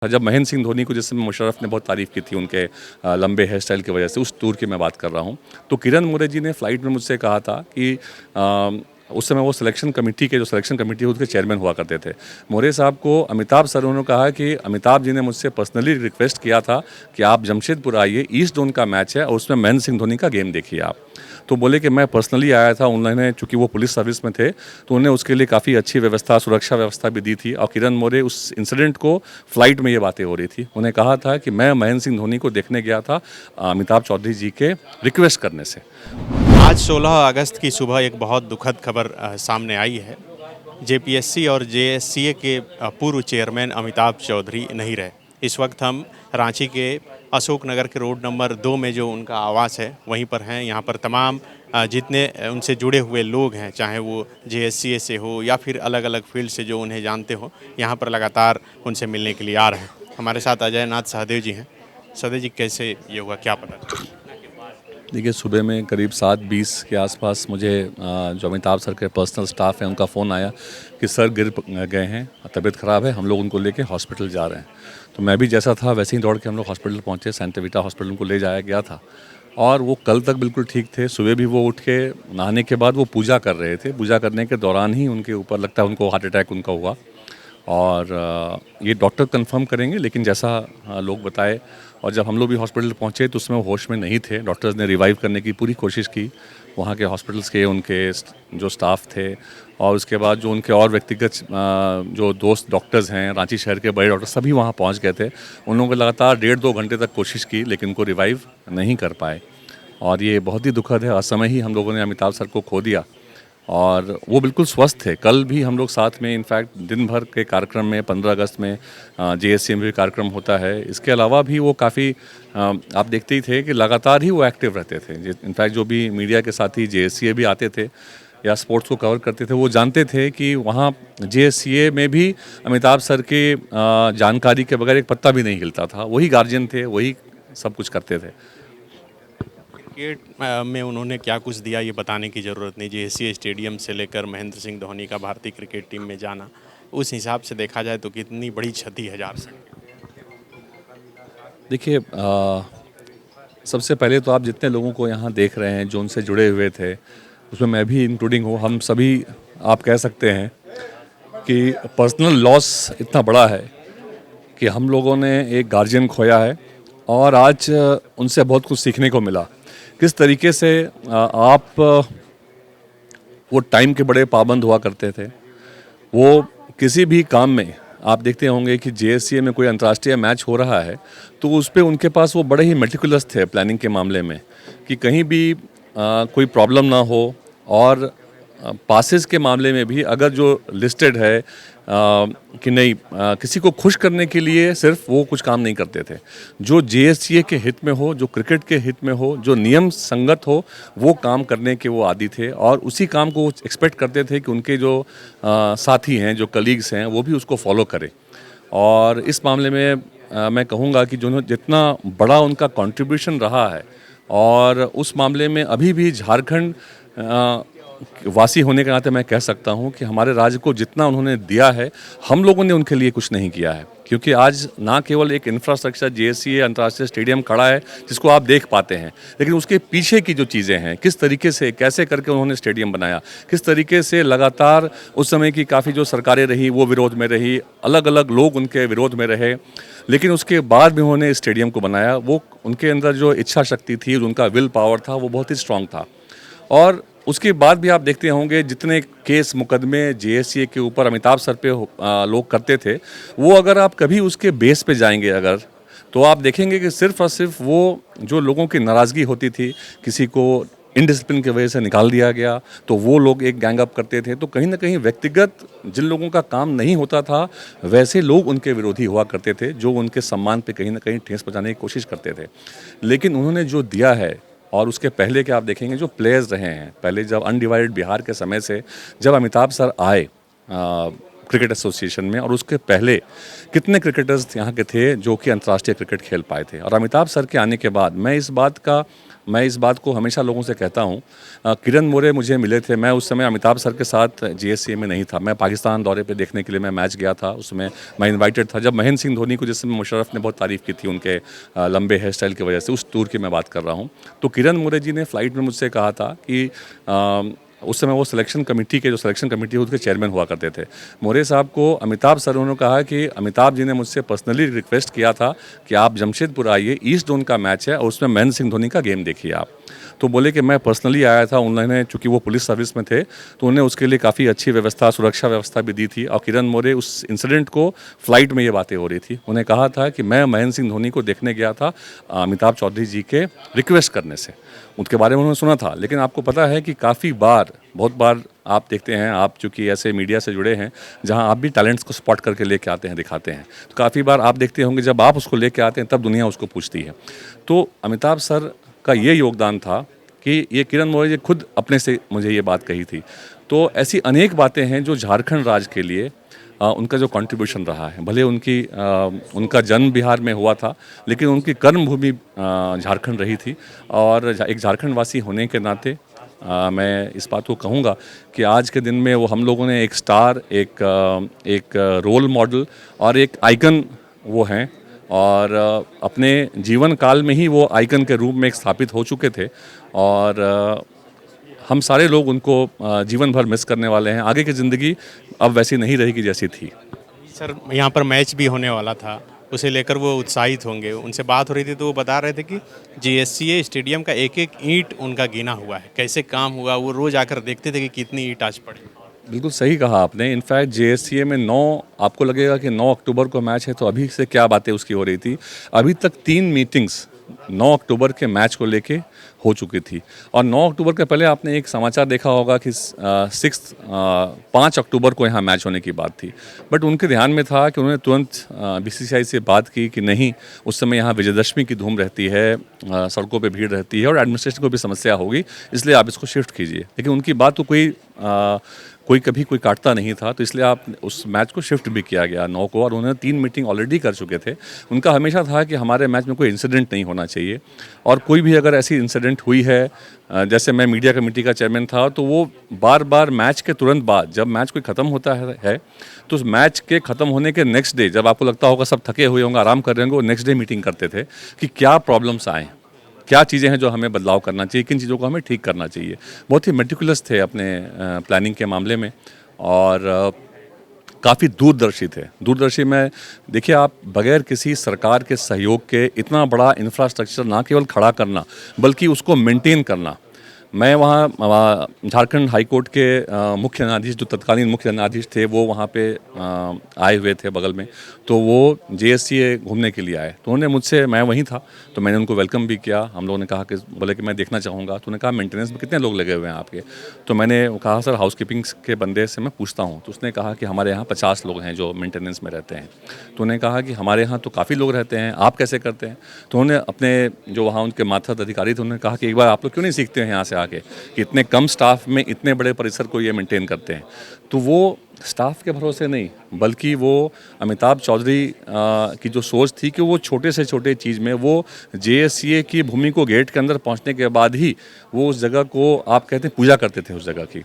जब महेंद्र सिंह धोनी को जिस समय मुशर्रफ ने बहुत तारीफ़ की थी उनके लंबे हेयर स्टाइल की वजह से, उस टूर की मैं बात कर रहा हूँ, तो किरण मोरे जी ने फ़्लाइट में मुझसे कहा था कि उस समय वो सिलेक्शन कमेटी के जो सिलेक्शन कमेटी है उसके चेयरमैन हुआ करते थे। मोरे साहब को अमिताभ सर उन्होंने कहा कि अमिताभ जी ने मुझसे पर्सनली रिक्वेस्ट किया था कि आप जमशेदपुर आइए, ईस्ट जोन का मैच है और उसमें महेंद्र सिंह धोनी का गेम देखिए आप। तो बोले कि मैं पर्सनली आया था, उन्होंने चूँकि वो पुलिस सर्विस में थे तो उन्हें उसके लिए काफ़ी अच्छी व्यवस्था, सुरक्षा व्यवस्था भी दी थी। और किरण मोरे उस इंसिडेंट को फ्लाइट में ये बातें हो रही थी, उन्हें कहा था कि मैं महेंद्र सिंह धोनी को देखने गया था अमिताभ चौधरी जी के रिक्वेस्ट करने से। आज 16 अगस्त की सुबह एक बहुत दुखद खबर सामने आई है। जेपीएससी और जेएससीए के पूर्व चेयरमैन अमिताभ चौधरी नहीं रहे। इस वक्त हम रांची के अशोक नगर के रोड नंबर 2 में जो उनका आवास है वहीं पर हैं। यहाँ पर तमाम जितने उनसे जुड़े हुए लोग हैं, चाहे वो जेएससीए से हो या फिर अलग अलग फील्ड से जो उन्हें जानते हो, यहाँ पर लगातार उनसे मिलने के लिए आ रहे हैं। हमारे साथ अजय नाथ सहदेव जी हैं। सहदेव जी, कैसे ये हुआ, क्या पता? देखिए, सुबह में करीब 7:20 के आसपास मुझे जो अमिताभ सर के पर्सनल स्टाफ है उनका फ़ोन आया कि सर गिर गए हैं, तबीयत ख़राब है, हम लोग उनको लेके हॉस्पिटल जा रहे हैं। तो मैं भी जैसा था वैसे ही दौड़ के हम लोग हॉस्पिटल पहुँचे। सेंटा वीटा हॉस्पिटल उनको ले जाया गया था और वो कल तक बिल्कुल ठीक थे। सुबह भी वो उठ के नहाने के बाद वो पूजा कर रहे थे। पूजा करने के दौरान ही उनके ऊपर लगता है उनको हार्ट अटैक उनका हुआ। और ये डॉक्टर कंफर्म करेंगे, लेकिन जैसा लोग बताए, और जब हम लोग भी हॉस्पिटल पहुंचे तो उसमें वो होश में नहीं थे। डॉक्टर्स ने रिवाइव करने की पूरी कोशिश की, वहाँ के हॉस्पिटल्स के उनके जो स्टाफ थे, और उसके बाद जो उनके और व्यक्तिगत जो दोस्त डॉक्टर्स हैं, रांची शहर के बड़े डॉक्टर सभी वहाँ पहुँच गए थे। उन लोगों ने लगातार 1.5-2 घंटे तक कोशिश की, लेकिन उनको रिवाइव नहीं कर पाए। और ये बहुत ही दुखद है। असमय ही हम लोगों ने अमिताभ सर को खो दिया और वो बिल्कुल स्वस्थ थे। कल भी हम लोग साथ में इनफैक्ट दिन भर के कार्यक्रम में 15 अगस्त में जेएससी में भी कार्यक्रम होता है। इसके अलावा भी वो काफ़ी आप देखते ही थे कि लगातार ही वो एक्टिव रहते थे। इनफैक्ट जो भी मीडिया के साथी जेएससीए भी आते थे या स्पोर्ट्स को कवर करते थे, वो जानते थे कि वहाँ जेएससीए में भी अमिताभ सर के जानकारी के बगैर एक पत्ता भी नहीं हिलता था। वही गार्जियन थे, वही सब कुछ करते थे। क्रिकेट में उन्होंने क्या कुछ दिया ये बताने की ज़रूरत नहीं। जेएससीए स्टेडियम से लेकर महेंद्र सिंह धोनी का भारतीय क्रिकेट टीम में जाना, उस हिसाब से देखा जाए तो कितनी बड़ी क्षति है जा सकती। देखिए, सबसे पहले तो आप जितने लोगों को यहाँ देख रहे हैं जो उनसे जुड़े हुए थे, उसमें मैं भी इंक्लूडिंग हूँ। हम सभी आप कह सकते हैं कि पर्सनल लॉस इतना बड़ा है कि हम लोगों ने एक गार्जियन खोया है और आज उनसे बहुत कुछ सीखने को मिला। किस तरीके से आप वो टाइम के बड़े पाबंद हुआ करते थे। वो किसी भी काम में आप देखते होंगे कि जेएससीए में कोई अंतर्राष्ट्रीय मैच हो रहा है तो उस पर उनके पास वो बड़े ही मेटिकुलस थे प्लानिंग के मामले में, कि कहीं भी कोई प्रॉब्लम ना हो। और पासेस के मामले में भी अगर जो लिस्टेड है कि नहीं, किसी को खुश करने के लिए सिर्फ वो कुछ काम नहीं करते थे। जो जेएससीए के हित में हो, जो क्रिकेट के हित में हो, जो नियम संगत हो, वो काम करने के वो आदी थे और उसी काम को एक्सपेक्ट करते थे कि उनके जो साथी हैं, जो कलीग्स हैं, वो भी उसको फॉलो करें। और इस मामले में मैं कहूँगा कि जो जितना बड़ा उनका कंट्रीब्यूशन रहा है, और उस मामले में अभी भी झारखंड वासी होने के नाते मैं कह सकता हूं कि हमारे राज्य को जितना उन्होंने दिया है, हम लोगों ने उनके लिए कुछ नहीं किया है। क्योंकि आज ना केवल एक इंफ्रास्ट्रक्चर जेएससीए अंतर्राष्ट्रीय स्टेडियम खड़ा है जिसको आप देख पाते हैं, लेकिन उसके पीछे की जो चीज़ें हैं, किस तरीके से कैसे करके उन्होंने स्टेडियम बनाया, किस तरीके से लगातार उस समय की काफ़ी जो सरकारें रही वो विरोध में रही, अलग अलग लोग उनके विरोध में रहे, लेकिन उसके बाद भी उन्होंने स्टेडियम को बनाया। वो उनके अंदर जो इच्छा शक्ति थी, उनका विल पावर था, वो बहुत ही स्ट्रांग था। और उसके बाद भी आप देखते होंगे जितने केस मुकदमे जेएससीए के ऊपर अमिताभ सर पे लोग करते थे, वो अगर आप कभी उसके बेस पे जाएंगे अगर, तो आप देखेंगे कि सिर्फ और सिर्फ वो जो लोगों की नाराज़गी होती थी, किसी को इनडिसिप्लिन की वजह से निकाल दिया गया तो वो लोग एक गैंग अप करते थे। तो कहीं ना कहीं व्यक्तिगत जिन लोगों का काम नहीं होता था, वैसे लोग उनके विरोधी हुआ करते थे, जो उनके सम्मान पे कहीं ना कहीं ठेस पहुंचाने की कोशिश करते थे। लेकिन उन्होंने जो दिया है, और उसके पहले के आप देखेंगे जो प्लेयर्स रहे हैं, पहले जब अनडिवाइडेड बिहार के समय से जब अमिताभ सर आए क्रिकेट एसोसिएशन में, और उसके पहले कितने क्रिकेटर्स यहाँ के थे जो कि अंतर्राष्ट्रीय क्रिकेट खेल पाए थे। और अमिताभ सर के आने के बाद मैं इस बात को हमेशा लोगों से कहता हूँ। किरण मोरे मुझे मिले थे, मैं उस समय अमिताभ सर के साथ जीएससीए में नहीं था, मैं पाकिस्तान दौरे पे देखने के लिए मैं मैच गया था, उसमें मैं इनवाइटेड था जब महेंद्र सिंह धोनी को जिस समय मुशर्रफ ने बहुत तारीफ़ की थी उनके लंबे हेयर स्टाइल की वजह से, उस टूर की मैं बात कर रहा हूँ। तो किरण मोरे जी ने फ़्लाइट में मुझसे कहा था कि उस समय वो सिलेक्शन कमेटी के जो सिलेक्शन कमेटी उसके चेयरमैन हुआ करते थे, मोरे साहब को अमिताभ सर उन्होंने कहा कि अमिताभ जी ने मुझसे पर्सनली रिक्वेस्ट किया था कि आप जमशेदपुर आइए, ईस्ट जोन का मैच है और उसमें महेंद्र सिंह धोनी का गेम देखिए आप। तो बोले कि मैं पर्सनली आया था, उन्होंने चूंकि वो पुलिस सर्विस में थे तो उन्हें उसके लिए काफ़ी अच्छी व्यवस्था, सुरक्षा व्यवस्था भी दी थी। और किरण मोरे उस इंसिडेंट को फ्लाइट में ये बातें हो रही थी, उन्हें कहा था कि मैं महेंद्र सिंह धोनी को देखने गया था अमिताभ चौधरी जी के रिक्वेस्ट करने से, उनके बारे में उन्होंने सुना था। लेकिन आपको पता है कि काफ़ी बार, बहुत बार आप देखते हैं, आप चूँकि ऐसे मीडिया से जुड़े हैं जहां आप भी टैलेंट्स को स्पॉट करके लेके आते हैं, दिखाते हैं, तो काफ़ी बार आप देखते होंगे जब आप उसको लेके आते हैं तब दुनिया उसको पूछती है। तो अमिताभ सर का ये योगदान था कि ये किरण मोरे जी खुद अपने से मुझे ये बात कही थी। तो ऐसी अनेक बातें हैं जो झारखंड राज्य के लिए उनका जो कंट्रीब्यूशन रहा है। भले उनका जन्म बिहार में हुआ था, लेकिन उनकी कर्मभूमि झारखंड रही थी। और एक झारखंड वासी होने के नाते मैं इस बात को कहूँगा कि आज के दिन में वो हम लोगों ने एक स्टार, एक रोल मॉडल और एक आइकन वो हैं, और अपने जीवन काल में ही वो आइकन के रूप में एक स्थापित हो चुके थे। और हम सारे लोग उनको जीवन भर मिस करने वाले हैं। आगे की ज़िंदगी अब वैसी नहीं रहेगी जैसी थी। सर, यहाँ पर मैच भी होने वाला था, उसे लेकर वो उत्साहित होंगे। उनसे बात हो रही थी तो वो बता रहे थे कि जीएससीए स्टेडियम का एक एक ईंट उनका गिना हुआ है, कैसे काम हुआ, वो रोज़ आकर देखते थे कि कितनी ईंट आज पड़ी। बिल्कुल सही कहा आपने। इनफैक्ट जेएससीए में 9, आपको लगेगा कि 9 अक्टूबर को मैच है तो अभी से क्या बातें उसकी हो रही थी। अभी तक 3 मीटिंग्स 9 अक्टूबर के मैच को लेके हो चुकी थी। और 9 अक्टूबर के पहले आपने एक समाचार देखा होगा कि 5 अक्टूबर को यहाँ मैच होने की बात थी। बट उनके ध्यान में था कि उन्होंने तुरंत बीसीसीआई से बात की कि नहीं, उस समय यहाँ विजयदशमी की धूम रहती है, सड़कों पे भीड़ रहती है और एडमिनिस्ट्रेशन को भी समस्या होगी, इसलिए आप इसको शिफ्ट कीजिए। लेकिन उनकी बात तो कोई काटता नहीं था, तो इसलिए आप उस मैच को शिफ्ट भी किया गया 9 को। और उन्होंने 3 मीटिंग ऑलरेडी कर चुके थे। उनका हमेशा था कि हमारे मैच में कोई इंसिडेंट नहीं होना चाहिए, और कोई भी अगर ऐसी इंसिडेंट हुई है, जैसे मैं मीडिया कमेटी का चेयरमैन था, तो वो बार बार मैच के तुरंत बाद, जब मैच कोई ख़त्म होता है तो उस मैच के ख़त्म होने के नेक्स्ट डे, जब आपको लगता होगा सब थके हुए होंगे, आराम कर रहे होंगे, वो नेक्स्ट डे मीटिंग करते थे कि क्या प्रॉब्लम्स आए, क्या चीज़ें हैं जो हमें बदलाव करना चाहिए, किन चीज़ों को हमें ठीक करना चाहिए। बहुत ही मेटिकुलस थे अपने प्लानिंग के मामले में, और काफ़ी दूरदर्शी थे। दूरदर्शी में देखिए, आप बगैर किसी सरकार के सहयोग के इतना बड़ा इंफ्रास्ट्रक्चर ना केवल खड़ा करना बल्कि उसको मेंटेन करना। मैं वहाँ झारखंड हाई कोर्ट के मुख्य न्यायाधीश, जो तत्कालीन मुख्य न्यायाधीश थे, वो वहाँ पे आए हुए थे बगल में, तो वो जेएससीए घूमने के लिए आए। तो उन्होंने मुझसे, मैं वहीं था, तो मैंने उनको वेलकम भी किया। हम लोगों ने कहा कि, बोले कि मैं देखना चाहूँगा। तो उन्होंने कहा मेंटेनेंस में कितने लोग लगे हुए हैं आपके? तो मैंने कहा सर, हाउसकीपिंग के बंदे से मैं पूछता हूँ। तो उसने कहा कि हमारे यहाँ 50 लोग हैं जो मेंटेनेंस में रहते हैं। तो उन्होंने कहा कि हमारे यहाँ तो काफ़ी लोग रहते हैं, आप कैसे करते हैं? तो उन्होंने अपने जो वहाँ उनके मातहत अधिकारी थे, उन्होंने कहा कि एक बार आप लोग क्यों नहीं सीखते हैं यहाँ से आके कि इतने कम स्टाफ में इतने बड़े परिसर को ये मेंटेन करते हैं। तो वो स्टाफ के भरोसे नहीं, बल्कि वो अमिताभ चौधरी की जो सोच थी कि वो छोटे से छोटे चीज़ में, वो जेएससीए की भूमि को गेट के अंदर पहुंचने के बाद ही वो उस जगह को, आप कहते हैं, पूजा करते थे उस जगह की।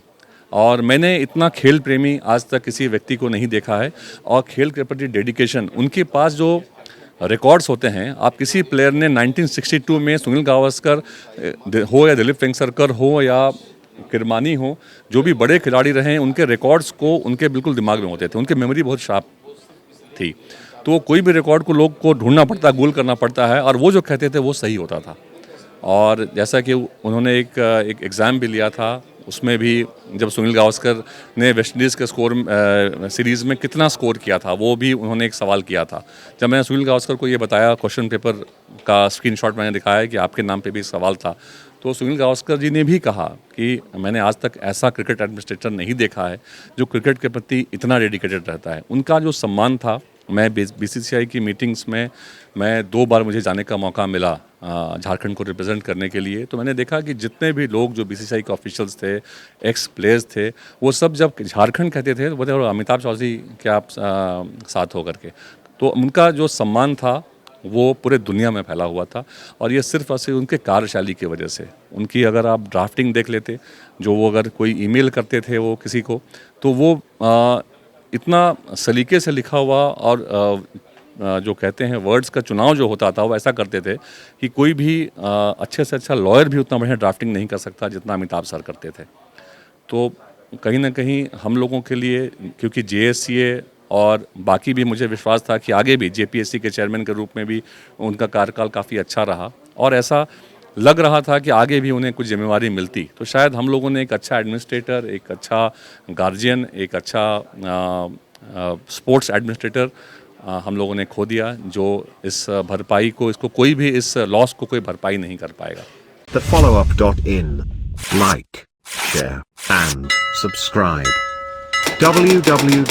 और मैंने इतना खेल प्रेमी आज तक किसी व्यक्ति को नहीं देखा है, और खेल के प्रति डेडिकेशन, उनके पास जो रिकॉर्ड्स होते हैं, आप किसी प्लेयर ने 1962 में सुनील गावस्कर हो या दिलीप वेंगसरकर हो या किरमानी हो, जो भी बड़े खिलाड़ी रहे हैं, उनके रिकॉर्ड्स को उनके बिल्कुल दिमाग में होते थे। उनकी मेमोरी बहुत शार्प थी, तो कोई भी रिकॉर्ड को लोग को ढूंढना पड़ता, गोल करना पड़ता है, और वो जो कहते थे वो सही होता था। और जैसा कि उन्होंने एक एग्ज़ाम भी लिया था, उसमें भी जब सुनील गावस्कर ने वेस्टइंडीज़ के स्कोर सीरीज़ में कितना स्कोर किया था, वो भी उन्होंने एक सवाल किया था। जब मैंने सुनील गावस्कर को ये बताया, क्वेश्चन पेपर का स्क्रीनशॉट मैंने दिखाया कि आपके नाम पे भी सवाल था, तो सुनील गावस्कर जी ने भी कहा कि मैंने आज तक ऐसा क्रिकेट एडमिनिस्ट्रेटर नहीं देखा है जो क्रिकेट के प्रति इतना डेडिकेटेड रहता है। उनका जो सम्मान था मैं बीसीसीआई की मीटिंग्स में मैं 2 बार मुझे जाने का मौका मिला झारखंड को रिप्रेजेंट करने के लिए। तो मैंने देखा कि जितने भी लोग जो बीसीसीआई के ऑफिशियल्स थे, एक्स प्लेयर्स थे, वो सब जब झारखंड कहते थे तो बोलते और अमिताभ चौधरी के आप साथ होकर के, तो उनका जो सम्मान था वो पूरे दुनिया में फैला हुआ था। और ये सिर्फ और सिर्फ उनके कार्यशैली की वजह से। उनकी अगर आप ड्राफ्टिंग देख लेते, जो वो अगर कोई ईमेल करते थे वो किसी को, तो वो इतना सलीके से लिखा हुआ और जो कहते हैं वर्ड्स का चुनाव जो होता था वो ऐसा करते थे कि कोई भी अच्छे से अच्छा लॉयर भी उतना बढ़िया ड्राफ्टिंग नहीं कर सकता जितना अमिताभ सर करते थे। तो कहीं ना कहीं हम लोगों के लिए, क्योंकि जेएससीए और बाकी भी मुझे विश्वास था कि आगे भी जेपीएससी के चेयरमैन के रूप में भी उनका कार्यकाल काफ़ी अच्छा रहा, और ऐसा लग रहा था कि आगे भी उन्हें कुछ जिम्मेवारी मिलती, तो शायद हम लोगों ने एक अच्छा एडमिनिस्ट्रेटर, एक अच्छा गार्जियन, एक अच्छा स्पोर्ट्स एडमिनिस्ट्रेटर हम लोगों ने खो दिया, जो इस भरपाई को, इसको कोई भी इस लॉस को कोई भरपाई नहीं कर पाएगा। thefollowup.in. Like, share, and subscribe. www.thefollowup.in